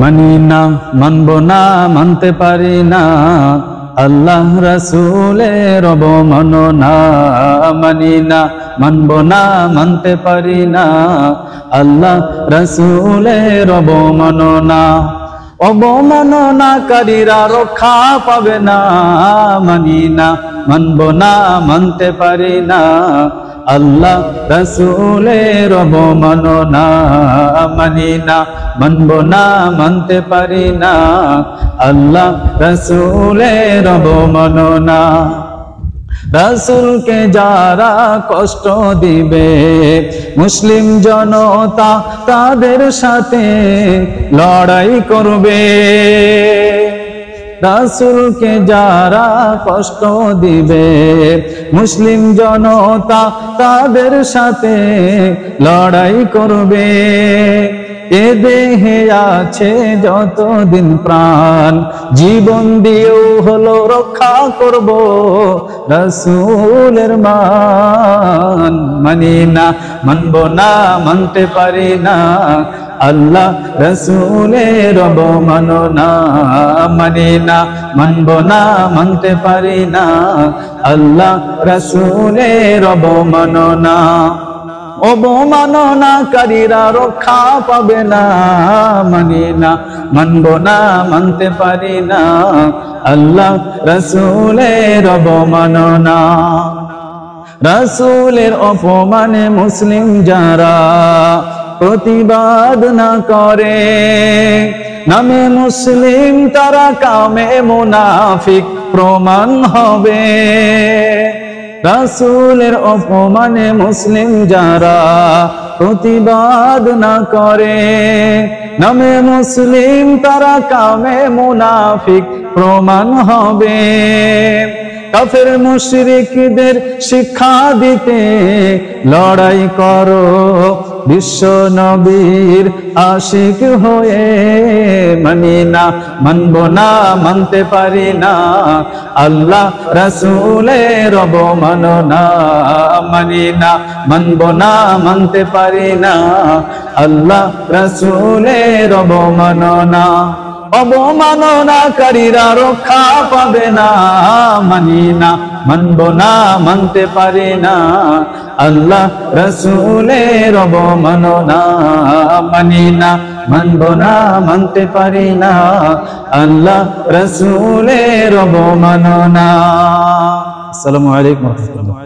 মানি না, মানব না, মানতে পারি না আল্লাহ রাসূলের অবমাননা। মানি না, মানব না, মানতে পারি না আল্লাহ রাসূলের অবমাননা। অবমাননাকারীরা রক্ষা পাবে না। মানি না, মানব না, মানতে পারি না আল্লাহ রাসূলের অবমাননা। মানি না, মানব না, মানতে পারি না আল্লাহ রাসূলের অবমাননা। রাসূলকে যারা কষ্ট দিবে মুসলিম জনতা তাদের সাথে লড়াই করবে। রাসূলকে যারা কষ্ট দিবে মুসলিম জনতা তাদের সাথে লড়াই করবে। এ দেহে আছে যতদিন প্রাণ জীবন দিয়েও হলো রক্ষা করব রাসূলের মান। মানি না, মানব না, মানতে পারি না আল্লাহ রাসূলের অবমাননা। মানি না, মানব না, মানতে পারি না আল্লাহ রাসূলের অবমাননা। অবমাননাকারীরা রক্ষা পাবে না। মানি না, মানব না, মানতে পারি না আল্লাহ রাসূলের অবমাননা। রাসূলের অপমানে মুসলিম যারা প্রতিবাদ না করে নামে মুসলিম তারা কামে মুনাফিক প্রমাণ হবে। রাসূলের অপমানে মুসলিম যারা প্রতিবাদ না করে নামে মুসলিম তারা কামে মুনাফিক প্রমাণ হবে। কাফের মুশরিকদের শিক্ষা দিতে লড়াই করো বিশ্ব নবীর আশিক হয়ে। মানি না, মানব না, মানতে পারি না আল্লাহ রাসূলের অবমাননা। মানি না, মানব না, মানতে পারি না আল্লাহ রাসূলের অবমাননা। অবমাননাকারীরা রক্ষা পাবে না। মানি না, মানব না, মানতে পারি না আল্লাহ রাসূলের অবমাননা। মানি না, মানব না, মানতে পারি না আল্লাহ রাসূলের অবমাননা। আসসালামু আলাইকুম ওয়া রাহমাতুল্লাহ।